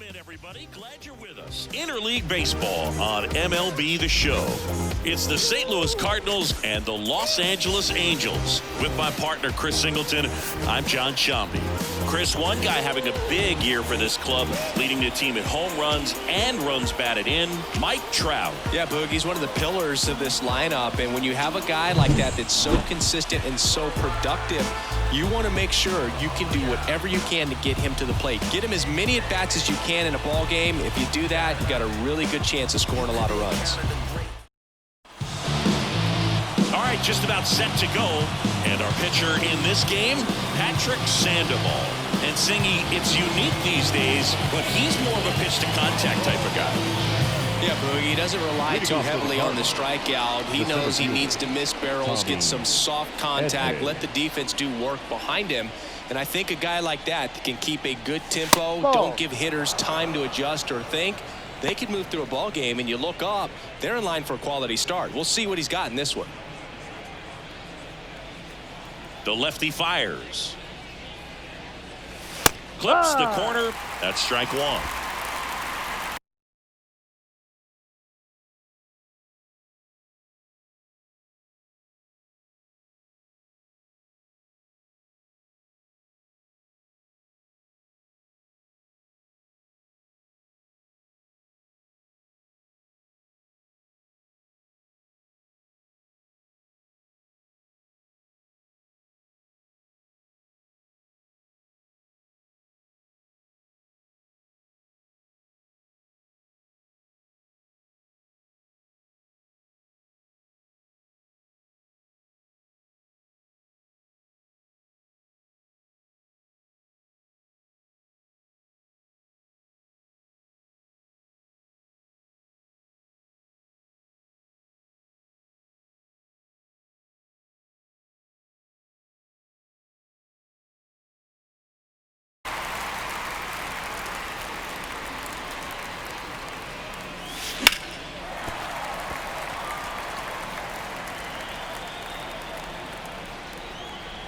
in, everybody. Glad you're with us. Interleague Baseball on MLB The Show. It's the St. Louis Cardinals and the Los Angeles Angels. With my partner, Chris Singleton, I'm John Shambi. Chris, one guy having a big year for this club, leading the team in home runs and runs batted in, Mike Trout. Yeah, Boog, he's one of the pillars of this lineup, and when you have a guy like that that's so consistent and so productive, you want to make sure you can do whatever you can to get him to the plate. Get him as many at-bats as you can in a ball game. If you do that, you've got a really good chance of scoring a lot of runs. All right, just about set to go. And our pitcher in this game, Patrick Sandoval. And Singy, it's unique these days, but he's more of a pitch-to-contact type of guy. Yeah, Boog, he doesn't rely too heavily on the strikeout. He knows he needs to miss barrels, get some soft contact, let the defense do work behind him. And I think a guy like that can keep a good tempo, don't give hitters time to adjust or think. They can move through a ball game, and you look up, they're in line for a quality start. We'll see what he's got in this one. The lefty fires. Clips the corner. That's strike one.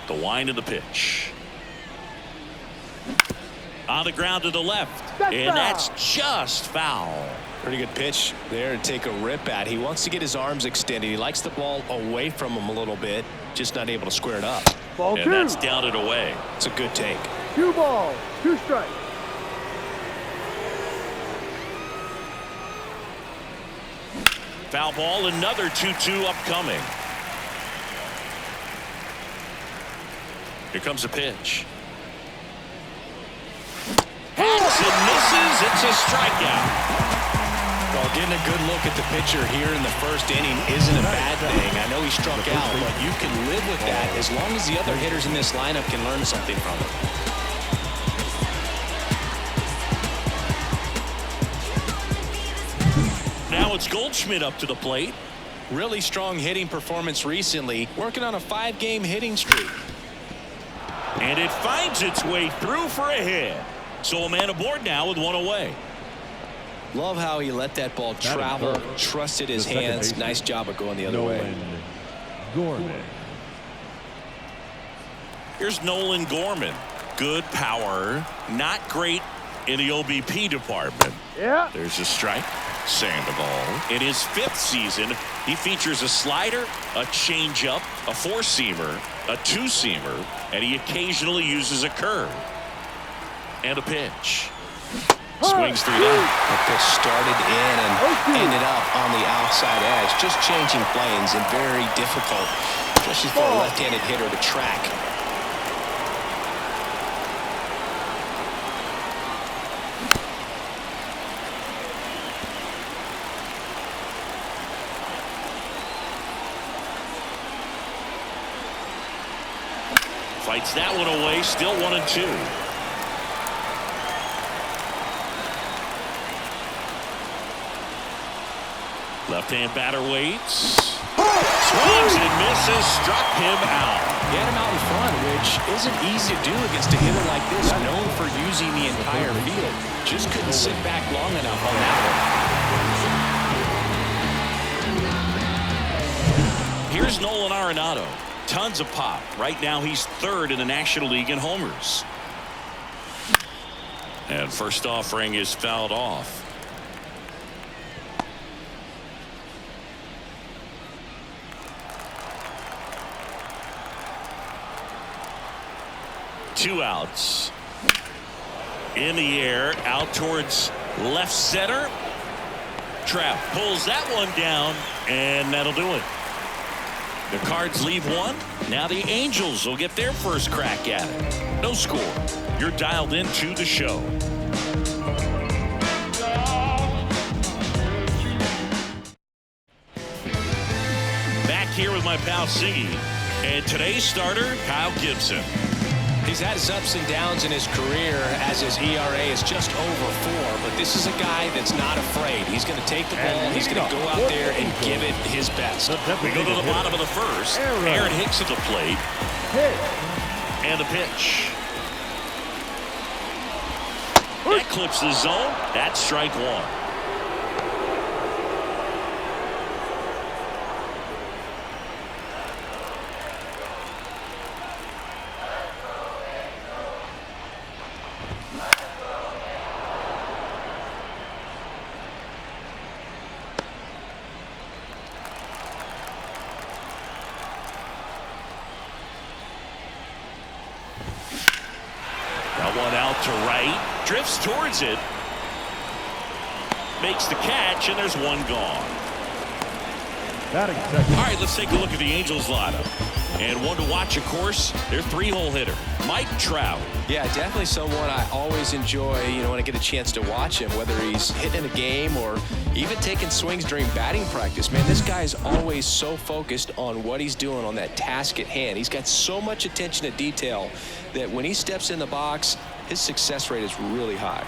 The wind of the pitch. On the ground to the left. And that's just foul. Pretty good pitch there to take a rip at. He wants to get his arms extended. He likes the ball away from him a little bit. Just not able to square it up. Ball and two. That's down and away. It's a good take. 2 balls, 2 strikes. Foul ball, another 2-2 upcoming. Here comes a pitch. Hits and misses. It's a strikeout. Well, getting a good look at the pitcher here in the first inning isn't a bad thing. I know he struck out, but you can live with that as long as the other hitters in this lineup can learn something from it. Now it's Goldschmidt up to the plate. Really strong hitting performance recently, working on a 5-game hitting streak. And it finds its way through for a hit. So a man aboard now with one away. Love how he let that ball travel, trusted his hands. Nice job of going the other way. Gorman. Here's Nolan Gorman. Good power, not great in the OBP department. Yeah. There's a strike. Sandoval. In his 5th season, he features a slider, a changeup, a 4-seamer, a 2-seamer, and he occasionally uses a curve. And a pitch. Swings through that. The pitch started in and ended up on the outside edge. Just changing planes and very difficult, especially for a left-handed hitter to track. Fights that one away, still 1-2. Left-hand batter waits. Swings and misses, struck him out. He had him out in front, which isn't easy to do against a hitter like this, known for using the entire field. Just couldn't sit back long enough on that one. Here's Nolan Arenado. Tons of pop. Right now he's 3rd in the National League in homers. And first offering is fouled off. Two outs. In the air, out towards left center. Trout pulls that one down, and that'll do it. The Cards leave one. Now the Angels will get their first crack at it. No score. You're dialed into the show. Back here with my pal Siggy, and today's starter, Kyle Gibson. He's had his ups and downs in his career as his ERA is just over 4, but this is a guy that's not afraid. He's going to take the ball, he's going to go out there and give it his best. We go to the bottom of the first. Aaron Hicks at the plate. And the pitch. That clips the zone. That's strike one. One out to right, drifts towards it, makes the catch, and there's one gone. All right, let's take a look at the Angels lineup. And one to watch, of course, their 3-hole hitter, Mike Trout. Yeah, definitely someone I always enjoy, when I get a chance to watch him, whether he's hitting a game or even taking swings during batting practice. Man, this guy is always so focused on what he's doing on that task at hand. He's got so much attention to detail that when he steps in the box, his success rate is really high.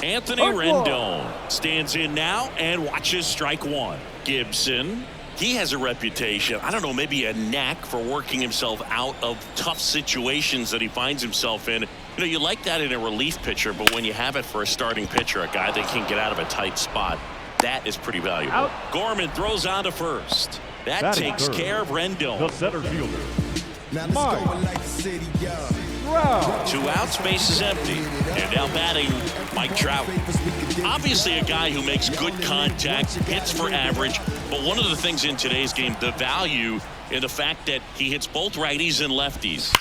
Anthony Rendon stands in now and watches strike one. Gibson, he has a reputation, I don't know, maybe a knack for working himself out of tough situations that he finds himself in. You like that in a relief pitcher, but when you have it for a starting pitcher, a guy that can get out of a tight spot, that is pretty valuable. Out. Gorman throws on to first. That takes care of Rendon. The center fielder. Two outs, base is empty. And now batting, Mike Trout. Obviously a guy who makes good contact, hits for average, but one of the things in today's game, the value in the fact that he hits both righties and lefties.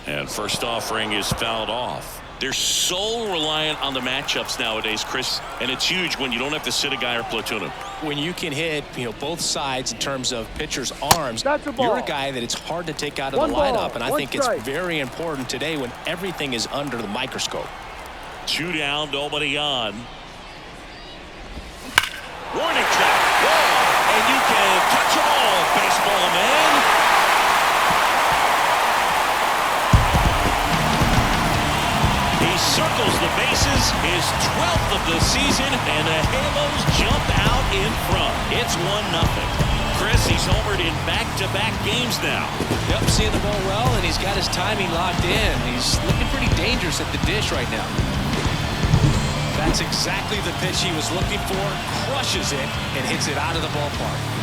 And first offering is fouled off. They're so reliant on the matchups nowadays, Chris, and it's huge when you don't have to sit a guy or platoon him. When you can hit, both sides in terms of pitchers' arms, you're a guy that it's hard to take out of the lineup, and I think it's very important today when everything is under the microscope. 2 down, nobody on. Warning track. Whoa, and you can touch them all, baseball man. Circles the bases, his 12th of the season, and the Halos jump out in front. It's 1-0. Chris, he's homered in back-to-back games now. Yep, seeing the ball well, and he's got his timing locked in. He's looking pretty dangerous at the dish right now. That's exactly the pitch he was looking for, crushes it, and hits it out of the ballpark.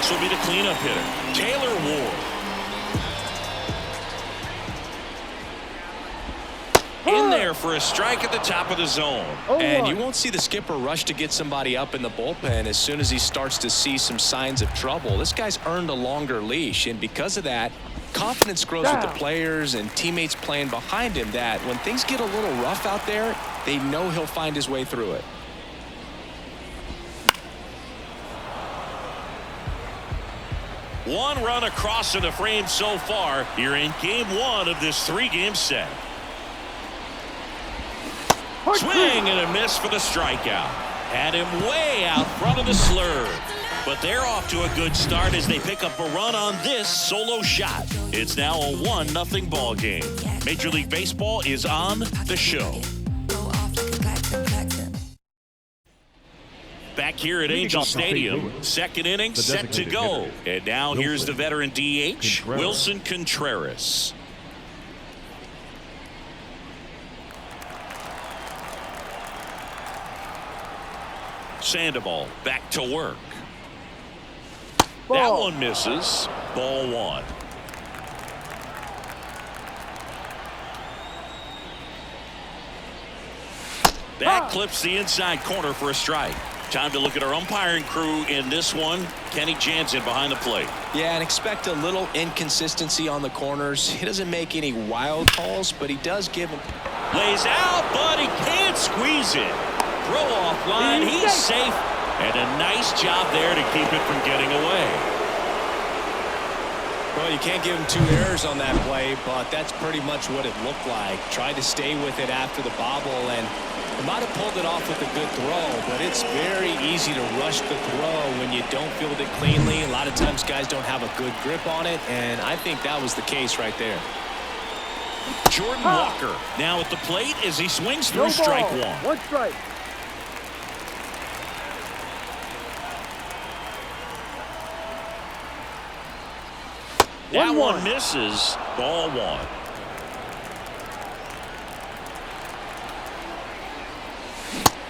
Will be the cleanup hitter, Taylor Ward. In there for a strike at the top of the zone. And you won't see the skipper rush to get somebody up in the bullpen as soon as he starts to see some signs of trouble. This guy's earned a longer leash, and because of that, confidence grows with the players and teammates playing behind him that when things get a little rough out there, they know he'll find his way through it. One run across in the frame so far. You're in game 1 of this 3-game set. Swing and a miss for the strikeout. Had him way out front of the slurve. But they're off to a good start as they pick up a run on this solo shot. It's now a 1-0 ball game. Major League Baseball is on the show. Back here at Angel Stadium, second inning set to go. And now here's the veteran DH, Wilson Contreras. Sandoval back to work. Ball. That one misses. Ball 1. That clips the inside corner for a strike. Time to look at our umpiring crew in this one. Kenny Jansen behind the plate. Yeah, and expect a little inconsistency on the corners. He doesn't make any wild calls, but he does give them. Lays out, but he can't squeeze it. Throw off line. He's safe. And a nice job there to keep it from getting away. Well, you can't give him 2 errors on that play, but that's pretty much what it looked like. Tried to stay with it after the bobble, and he might have pulled it off with a good throw, but it's very easy to rush the throw when you don't field it cleanly. A lot of times guys don't have a good grip on it, and I think that was the case right there. Jordan Walker now at the plate as he swings through No strike ball. 1. 1 strike. That 1-1. one misses. Ball 1.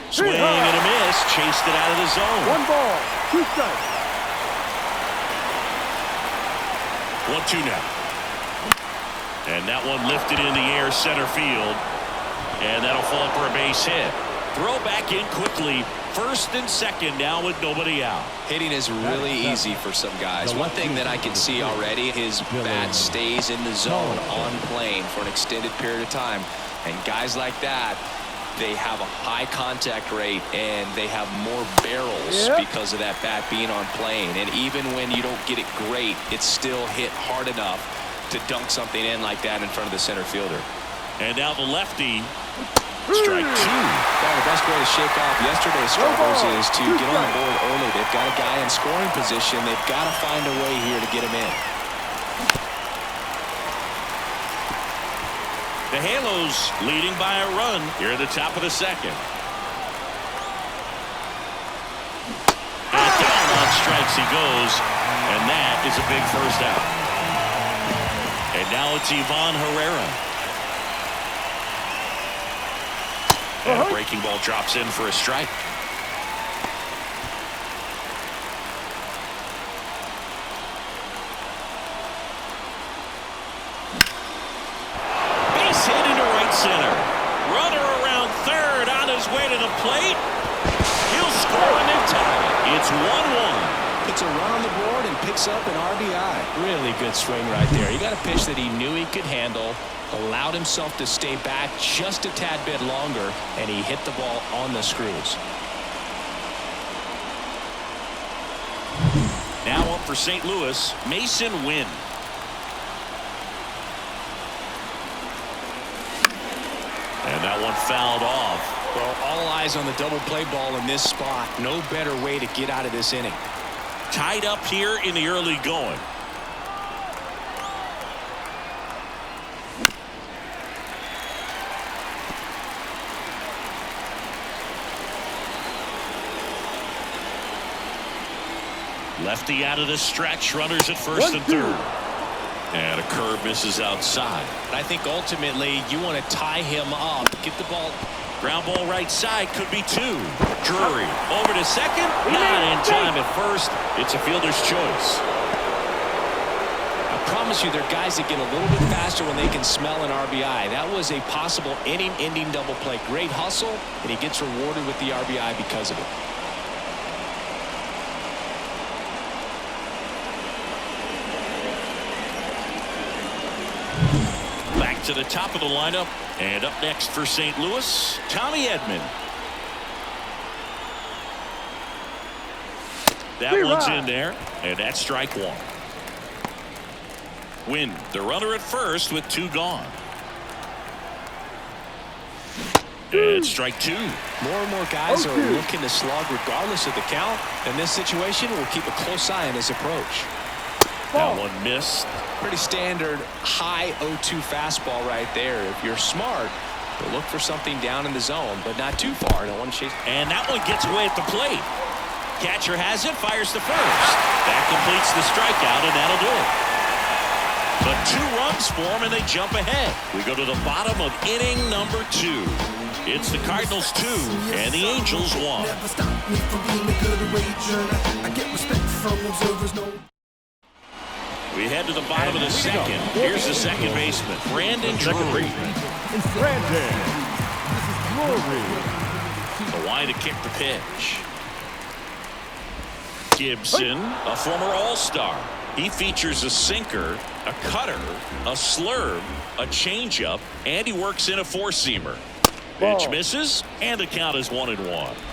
Swing and a miss. Chased it out of the zone. 1 ball. 2 strikes. 1-2 now. And that one lifted in the air center field. And that'll fall for a base hit. Throw back in quickly. First and second now with nobody out. Hitting is really easy for some guys. One thing that I can see already, his bat stays in the zone on plane for an extended period of time. And guys like that, they have a high contact rate and they have more barrels because of that bat being on plane. And even when you don't get it great, it's still hit hard enough to dunk something in like that in front of the center fielder. And now the lefty. Strike 2. Well, the best way to shake off yesterday's struggles is to get on the board early. They've got a guy in scoring position. They've got to find a way here to get him in. The Halos leading by a run here at the top of the second. And down on strikes he goes, and that is a big first out. And now it's Ivan Herrera. And a breaking ball drops in for a strike. Base hit into right center. Runner around third on his way to the plate. He'll score and they tie it. It's 1-1. Puts a run on the board and picks up an RBI. Really good swing right there. He got a pitch that he knew he could handle, allowed himself to stay back just a tad bit longer, and he hit the ball on the screws. Now up for St. Louis, Mason Wynn. And that one fouled off. Well, all eyes on the double play ball in this spot. No better way to get out of this inning. Tied up here in the early going. Lefty out of the stretch. Runners at first and third. And a curve misses outside. I think ultimately you want to tie him up. Get the ball. Ground ball right side. Could be 2. Drury over to second. Not in time at first. It's a fielder's choice. I promise you there are guys that get a little bit faster when they can smell an RBI. That was a possible inning-ending double play. Great hustle, and he gets rewarded with the RBI because of it. Back to the top of the lineup, and up next for St. Louis, Tommy Edman. That one's in there, and that's strike 1. Wynn, the runner at first with 2 gone. And strike 2. More and more guys are looking to slug regardless of the count. In this situation, we'll keep a close eye on his approach. That one missed. Pretty standard high 0-2 fastball right there. If you're smart, you'll look for something down in the zone, but not too far. Don't want to chase. And that one gets away at the plate. Catcher has it, fires to first. That completes the strikeout, and that'll do it. But 2 runs for him, and they jump ahead. We go to the bottom of inning number 2. It's the Cardinals 2 and the Angels 1. We head to the bottom of the second. Here's the second baseman, Brandon Drury. Brandon. Drury. The line to kick the pitch. Gibson, a former All-Star. He features a sinker, a cutter, a slurve, a changeup, and he works in a four-seamer. Pitch misses, and the count is 1-1.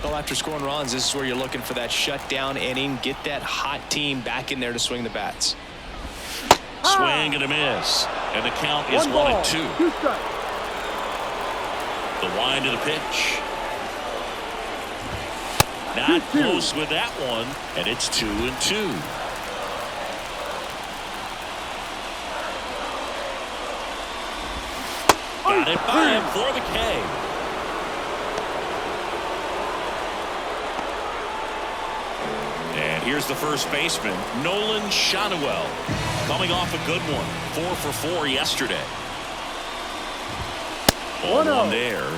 Well, after scoring runs, this is where you're looking for that shutdown inning. Get that hot team back in there to swing the bats. Swing and a miss, and the count is 1-2. 2 strikes. The wind to the pitch. Not close with that one, and it's 2-2. Got it by him for the K. And here's the first baseman, Nolan Shanuel, coming off a good one. 4 for 4 yesterday. 1-1 there.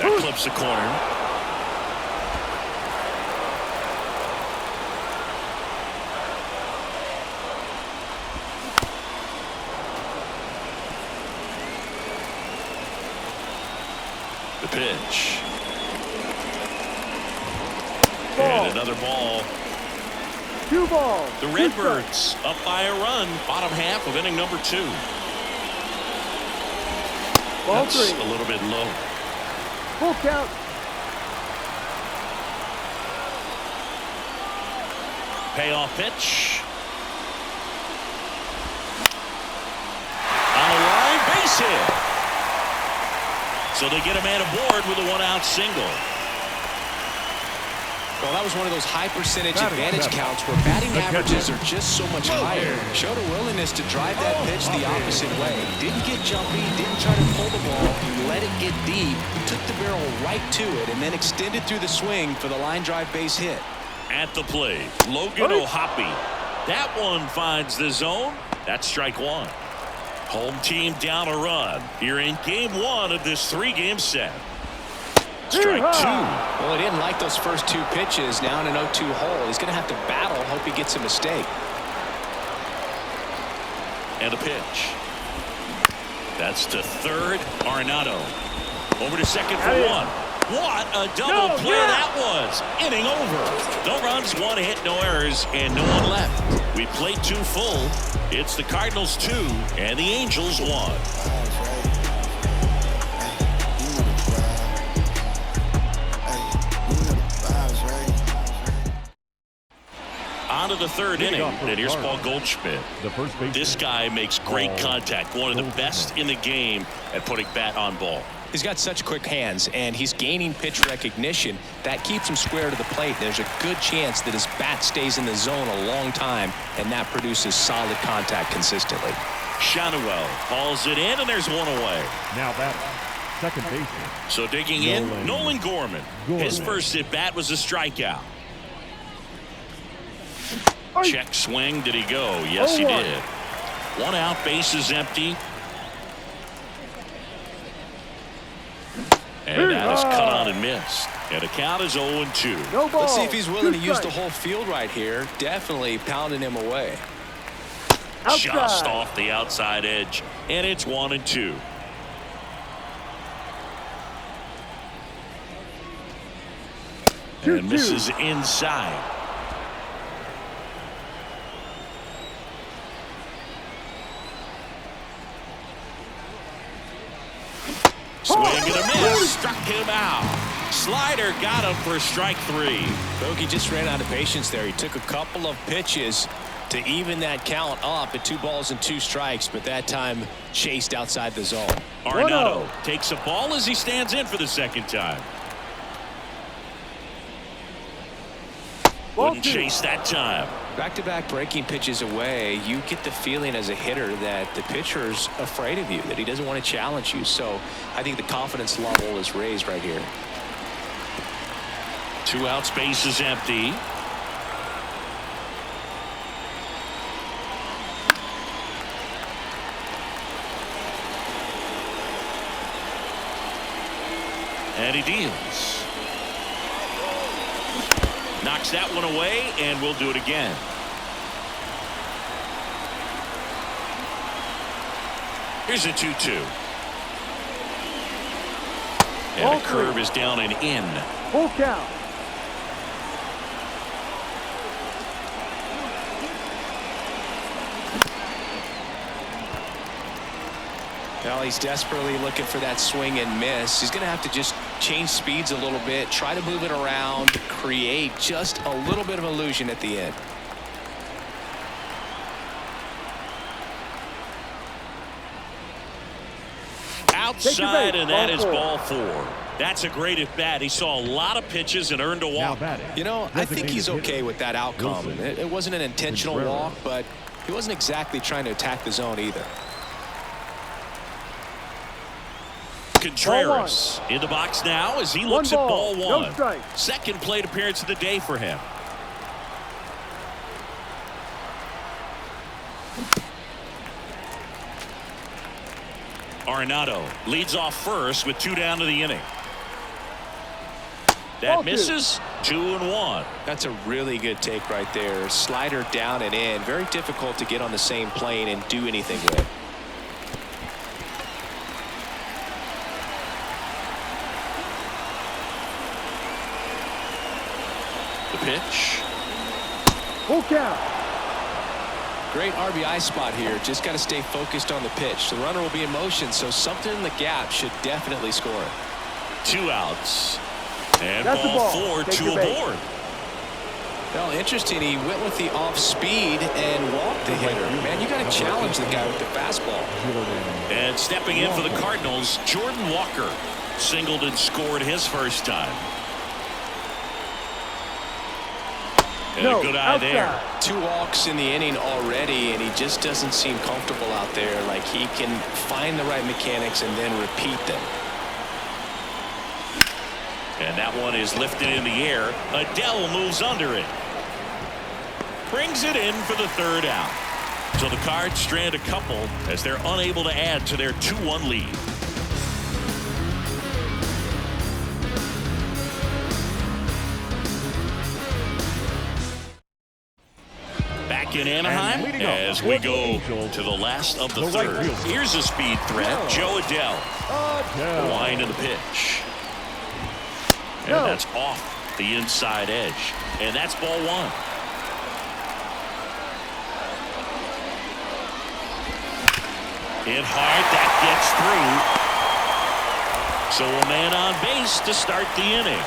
That clips the corner. The pitch. And another ball. 2 balls. The Redbirds up by a run. Bottom half of inning number 2. Ball That's 3. a little bit low. Full count. Payoff pitch. On the line, base hit. So they get a man aboard with a 1-out single. Well, that was one of those high percentage advantage counts where batting averages are just so much higher. Showed a willingness to drive that pitch the opposite way. Didn't get jumpy, didn't try to pull the ball. He let it get deep, took the barrel right to it, and then extended through the swing for the line drive base hit. At the plate, Logan O'Hoppe. That one finds the zone. That's strike 1. Home team down a run here in game 1 of this 3-game set. Strike 2. Well, he didn't like those first 2 pitches. Now in an 0-2 hole, he's going to have to battle. Hope he gets a mistake. And a pitch. That's to third. Arenado over to second for 1. What a double play that was. Inning over. No runs, 1 hit, no errors, and no one left. We played 2 full. It's the Cardinals 2 and the Angels 1. On to the 3rd inning, and here's Paul Goldschmidt. This guy makes great contact, one of the best in the game at putting bat on ball. He's got such quick hands, and he's gaining pitch recognition. That keeps him square to the plate. There's a good chance that his bat stays in the zone a long time, and that produces solid contact consistently. Shanuel hauls it in, and there's 1 away. Now that second baseman. So digging in, Nolan Gorman. His first at bat was a strikeout. Check swing. Did he go? Yes, he did. 1 out, bases empty. And that is cut on and missed. And the count is 0-2. No ball. Let's see if he's willing to use the whole field right here. Definitely pounding him away. Outside. Just off the outside edge. And it's 1-2. And misses inside. Swing and a miss. Struck him out. Slider got him for strike 3. Bogey just ran out of patience there. He took a couple of pitches to even that count up at 2 balls and 2 strikes, but that time chased outside the zone. Arenado takes a ball as he stands in for the second time. Wouldn't chase that time. Back-to-back breaking pitches away, you get the feeling as a hitter that the pitcher's afraid of you, that he doesn't want to challenge you. So I think the confidence level is raised right here. 2 outs, base is empty. And he deals. Knocks that one away, and we'll do it again. Here's a 2-2. And the curve is down and in. Full count. Well, he's desperately looking for that swing and miss. He's going to have to just change speeds a little bit, try to move it around, create just a little bit of illusion at the end. Outside, and that is ball 4. That's a great at bat. He saw a lot of pitches and earned a walk. You know, I think he's okay with that outcome. It wasn't an intentional walk, but he wasn't exactly trying to attack the zone either. Contreras in the box now as he looks at ball 1. No strike. Second plate appearance of the day for him. Arenado leads off first with 2 down to the inning. That misses. 2-1. That's a really good take right there. Slider down and in. Very difficult to get on the same plane and do anything with. The pitch. Full count. Great RBI spot here. Just got to stay focused on the pitch. The runner will be in motion, so something in the gap should definitely score it. 2 outs. And That's ball ball. 4, Take 2 your base. aboard. Well, interesting. He went with the off speed and walked the hitter. Man, you got to challenge the guy with the fastball. And stepping in for the Cardinals, Jordan Walker singled and scored his first time. And a good eye there. 2 walks in the inning already, and he just doesn't seem comfortable out there. Like he can find the right mechanics and then repeat them. And that one is lifted in the air. Adele moves under it. Brings it in for the 3rd out. So the Cards strand a couple as they're unable to add to their 2-1 lead. Back in Anaheim as we go to the last of the 3rd. Here's a speed threat. Joe Adele. The line of the pitch. And that's off the inside edge. And that's ball 1. Hit hard. That gets through. So a man on base to start the inning.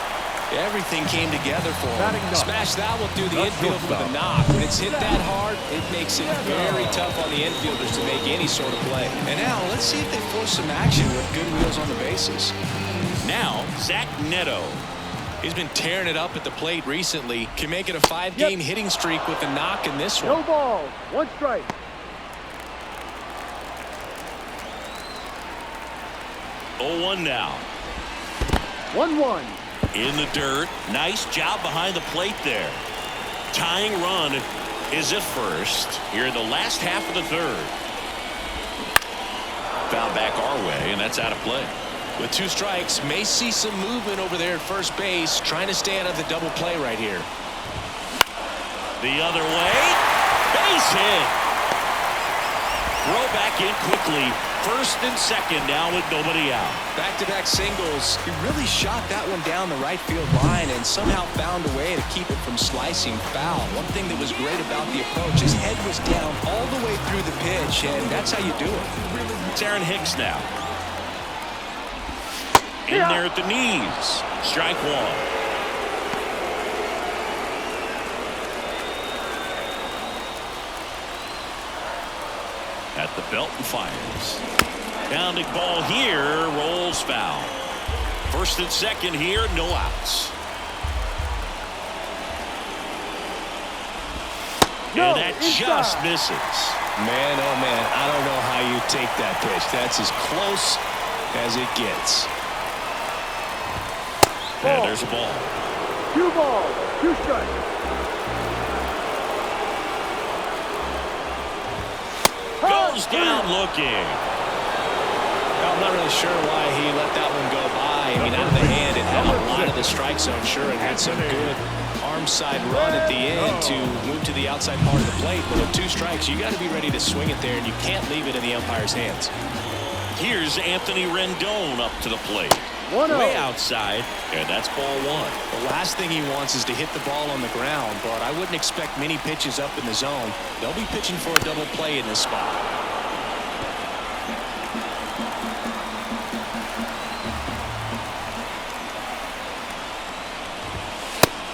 Everything came together for him. Smash that one through the infield with a knock. When it's hit that hard, it makes it very tough on the infielders to make any sort of play. And now let's see if they force some action with good wheels on the bases. Now Zach Neto. He's been tearing it up at the plate recently. Can make it a 5-game hitting streak with a knock in this one. No ball. 1 strike. 0-1 now. 1-1. In the dirt. Nice job behind the plate there. Tying run is at first here in the last half of the 3rd. Foul back our way, and that's out of play. With 2 strikes, may see some movement over there at first base, trying to stay out of the double play right here. The other way. Base hit. Throw back in quickly. 1st and 2nd now with nobody out. Back-to-back singles. He really shot that one down the right field line and somehow found a way to keep it from slicing foul. One thing that was great about the approach, his head was down all the way through the pitch, and that's how you do it. It's Aaron Hicks now. In there at the knees. Strike 1. At the belt and fires. Pounding ball here, rolls foul. 1st and 2nd here, no outs. And that just misses. Man, oh man, I don't know how you take that pitch. That's as close as it gets. And there's a ball. 2 balls. 2 strikes. Goes down looking. Well, I'm not really sure why he let that one go by. I mean, out of the hand. And a lot of the strike zone, sure, and had some good arm side run at the end to move to the outside part of the plate. But with 2 strikes, you got to be ready to swing it there, and you can't leave it in the umpire's hands. Here's Anthony Rendon up to the plate. Way outside, and that's ball 1. The last thing he wants is to hit the ball on the ground, but I wouldn't expect many pitches up in the zone. They'll be pitching for a double play in this spot.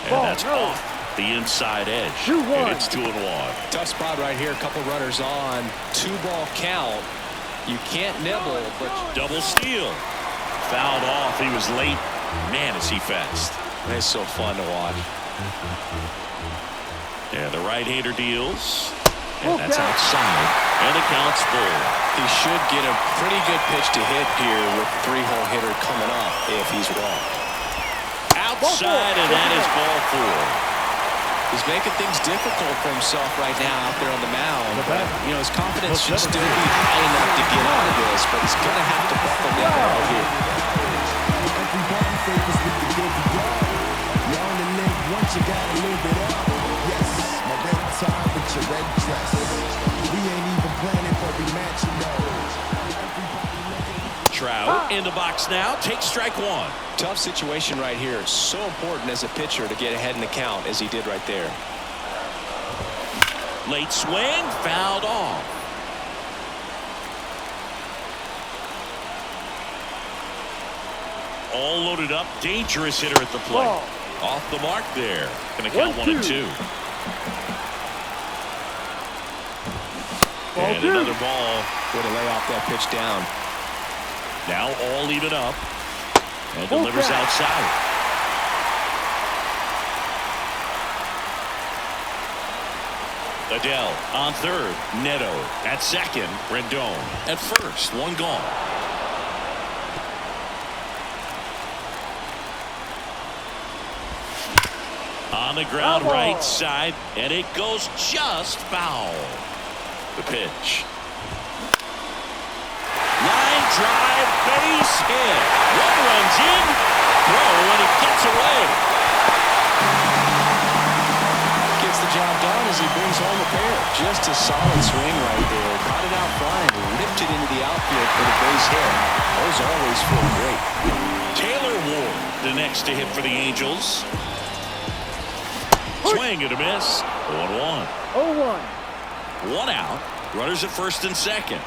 And that's off the inside edge. And it's 2-1. Tough spot right here. A couple runners on. 2-ball count. You can't nibble, but double steal. Fouled off. He was late. Man, is he fast. It's so fun to watch. Yeah, the right-hander deals. And that's outside. And the count's full. He should get a pretty good pitch to hit here with 3-hole hitter coming up if he's wrong. Outside, and that is ball 4. He's making things difficult for himself right now out there on the mound. But, you know, his confidence should still be high enough to get out of this, but he's going to have to buckle down right here. Everybody focus with the good you're on the link once you got a little bit up. Yes, my red tie with your red dress. We ain't even planning for rematch, you know. Trout in the box now. Take strike 1. Tough situation right here. So important as a pitcher to get ahead in the count as he did right there. Late swing, fouled off. All loaded up, dangerous hitter at the plate. Off the mark there. Gonna count 1-2. And another ball. Way to lay off that pitch down. Now all even up. And delivers outside. Adele on third. Neto at second. Rendon at first. 1 gone. On the ground, right side, and it goes just foul. The pitch. Line drive, base hit. 1 runs in, throw, and it gets away. Gets the job done as he brings home a pair. Just a solid swing right there. Caught it out flying, ripped it into the outfield for the base hit. Those always feel great. Taylor Ward, the next to hit for the Angels. Swing and a miss. 1-1. 0-1. 1 out. Runners at first and second.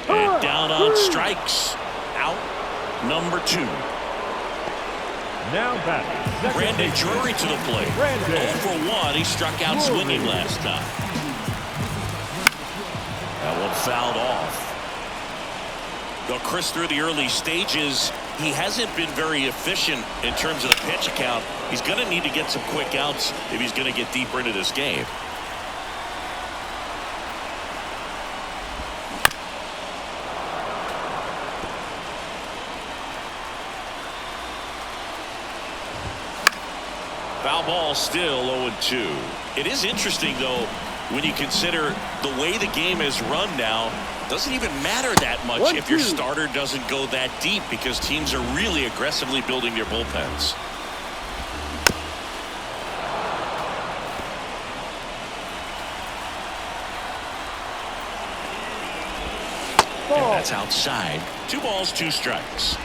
And down on strikes. Out. Number 2. Now batting. Brandon Drury to the plate. 0 for 1. He struck out swinging last time. That one fouled off. Though Chris, through the early stages, he hasn't been very efficient in terms of the pitch count. He's going to need to get some quick outs if he's going to get deeper into this game. Foul ball still 0-2. It is interesting, though, when you consider the way the game is run now. Doesn't even matter that much if your starter doesn't go that deep, because teams are really aggressively building their bullpens. And that's outside. 2 balls, 2 strikes.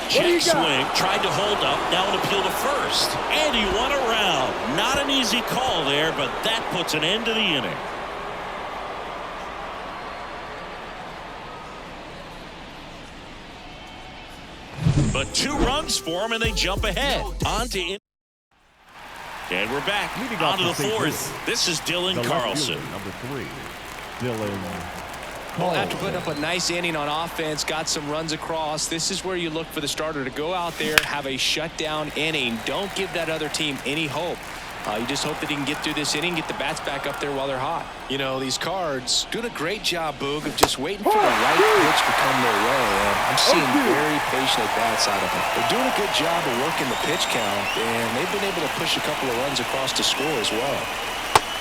Check swing, tried to hold up, now an appeal to first. And he won around. Not an easy call there, but that puts an end to the inning. But 2 runs for him, and they jump ahead. On to in. And we're back onto the 4th. This is Dylan Carlson. Number 3, Dylan. Well, after putting up a nice inning on offense, got some runs across, this is where you look for the starter to go out there, have a shutdown inning. Don't give that other team any hope. You just hope that he can get through this inning, get the bats back up there while they're hot. You know, these Cards doing a great job, Boog, of just waiting for the right pitch to come their way. And I'm seeing very patient at-bats out of them. They're doing a good job of working the pitch count, and they've been able to push a couple of runs across to score as well.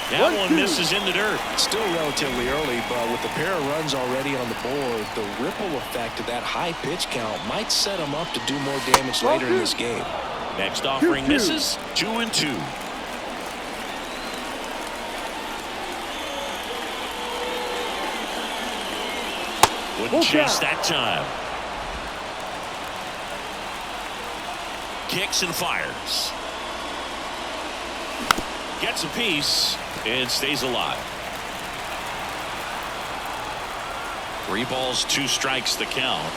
That one misses in the dirt. It's still relatively early, but with a pair of runs already on the board, the ripple effect of that high pitch count might set them up to do more damage later in this game. Next offering misses. 2-2. Wouldn't chase that time. Kicks and fires. Gets a piece and stays alive. 3 balls, 2 strikes the count.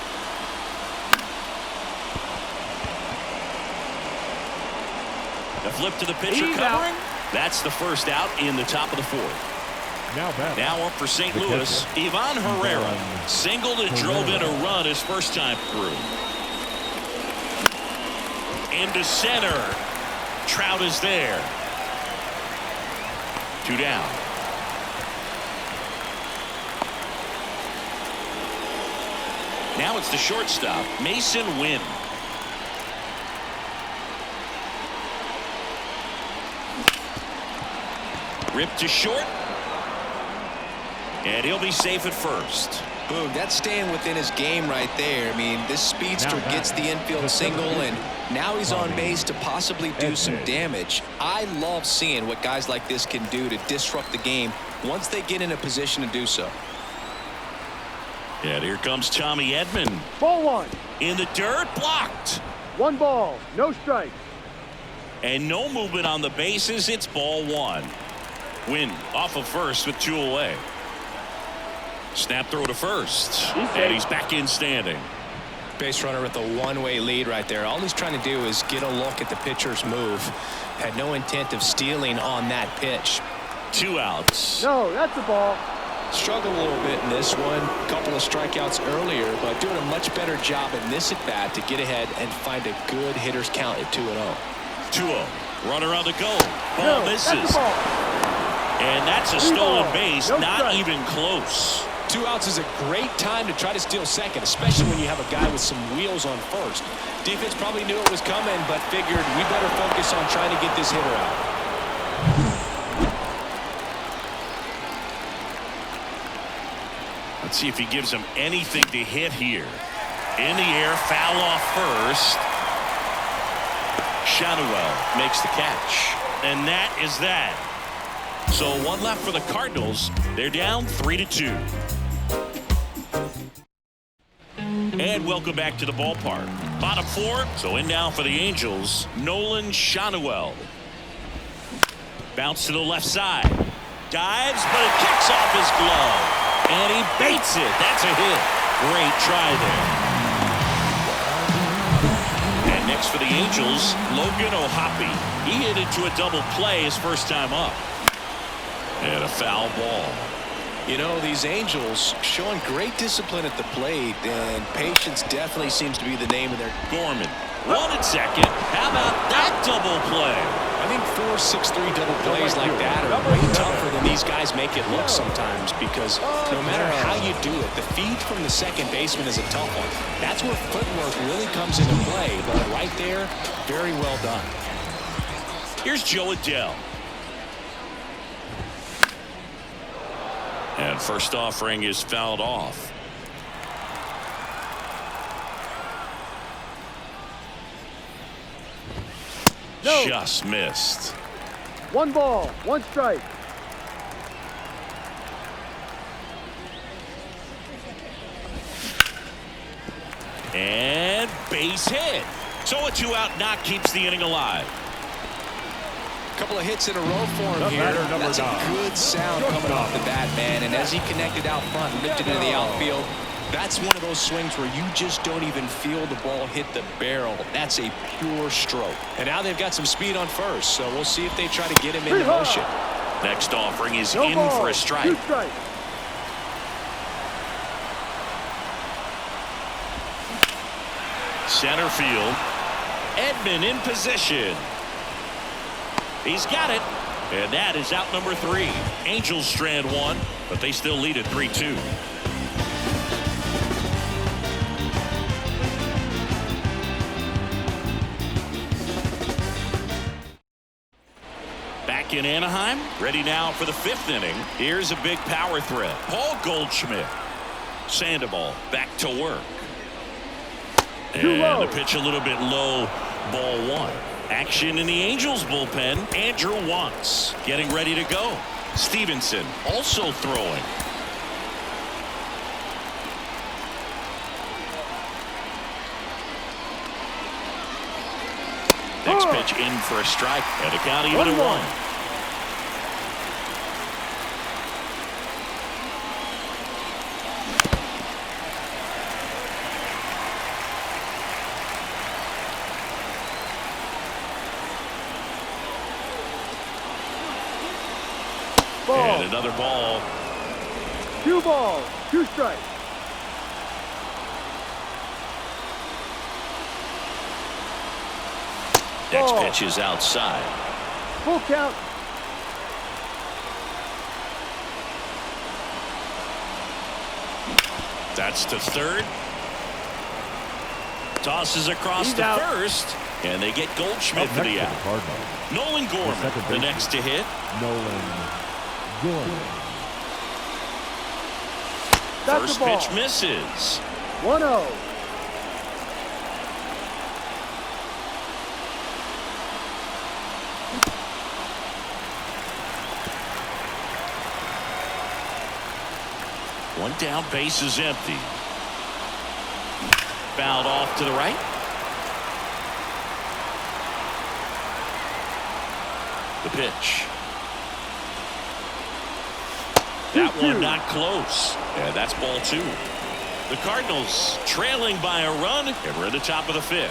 The flip to the pitcher covering. That's the first out in the top of the 4th. Now up for St. Louis, Ivan Herrera singled and drove in a run his first time through. Into center. Trout is there. 2 down. Now it's the shortstop, Mason Wynn. Ripped to short. And he'll be safe at first. Boom, that's staying within his game right there. I mean, this speedster gets the infield single, and now he's on base to possibly do some damage. I love seeing what guys like this can do to disrupt the game once they get in a position to do so. And here comes Tommy Edman. Ball 1. In the dirt, blocked. 1 ball, no strikes. And no movement on the bases. It's ball 1. Win off of first with 2 away. Snap throw to first. And he's back in standing. Base runner with a one-way lead right there. All he's trying to do is get a look at the pitcher's move. Had no intent of stealing on that pitch. 2 outs. No, that's a ball. Struggled a little bit in this one. Couple of strikeouts earlier, but doing a much better job in this at-bat to get ahead and find a good hitter's count at 2-0. 2-0. Runner on the go. Ball misses. And that's a stolen base. Not even close. 2 outs is a great time to try to steal second, especially when you have a guy with some wheels on first. Defense probably knew it was coming, but figured we better focus on trying to get this hitter out. Let's see if he gives him anything to hit here. In the air, foul off first. Shanuel makes the catch. And that is that. So 1 left for the Cardinals. They're down 3-2. And welcome back to the ballpark. Bottom 4. So in now for the Angels, Nolan Shanuel. Bounce to the left side. Dives, but it kicks off his glove. And he baits it. That's a hit. Great try there. And next for the Angels, Logan O'Hoppe. He hit into a double play his first time up. And a foul ball. You know, these Angels showing great discipline at the plate, and patience definitely seems to be the name of their. Gorman. 1 at second. How about that double play? I think 4, 6, 3 double plays like that are way tougher than these guys make it look sometimes, because no matter how you do it, the feed from the second baseman is a tough one. That's where footwork really comes into play, but right there, very well done. Here's Joe Adele. And first offering is fouled off. No. Just missed. 1 ball, 1 strike. And base hit. So a 2-out knock keeps the inning alive. Couple of hits in a row for him here. That's a good sound coming off the bat, man. And as he connected out front and lifted into the outfield, that's one of those swings where you just don't even feel the ball hit the barrel. That's a pure stroke. And now they've got some speed on first, so we'll see if they try to get him into motion. Next offering is No in ball, for a strike. 2 strikes. Center field. Edman in position. He's got it. And that is out number 3. Angels strand 1, but they still lead at 3-2. Back in Anaheim, ready now for the 5th inning. Here's a big power threat. Paul Goldschmidt. Sandoval back to work. And the pitch a little bit low, ball 1. Action in the Angels bullpen. Andrew Wantz getting ready to go. Stevenson also throwing. Next pitch in for a strike, and a count even at 1. And another ball. 2 balls, 2 strikes. Next pitch is outside. Full count. That's to third. Tosses across to first, and they get Goldschmidt for the out. Nolan Gorman, the next to hit. Nolan Gorman. First pitch misses. 1-0. One down, base is empty. Fouled off to the right. The pitch. That one not close. And that's ball 2. The Cardinals trailing by a run, and we're at the top of the 5th.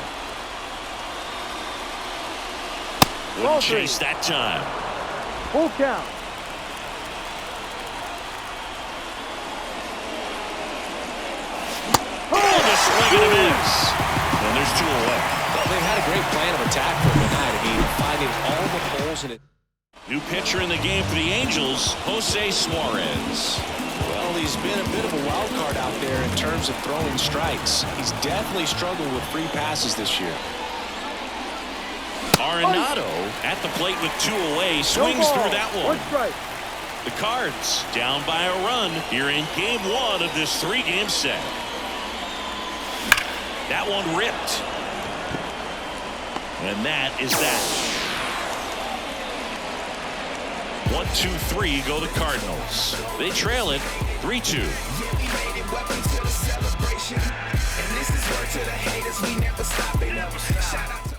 Wouldn't chase that time. Full count. Swing and a miss. And there's 2 away. Well, they had a great plan of attack for tonight. I mean, finding all the holes in it. New pitcher in the game for the Angels, Jose Suarez. Well, he's been a bit of a wild card out there in terms of throwing strikes. He's definitely struggled with free passes this year. Arenado at the plate with 2 away, swings through that one. 1 strike. The Cards down by a run here in game 1 of this 3-game set. That one ripped. And that is that. 1, 2, 3 go the Cardinals. They trail it 3-2. Welcome to the celebration. And this is word to the haters. We never stop it.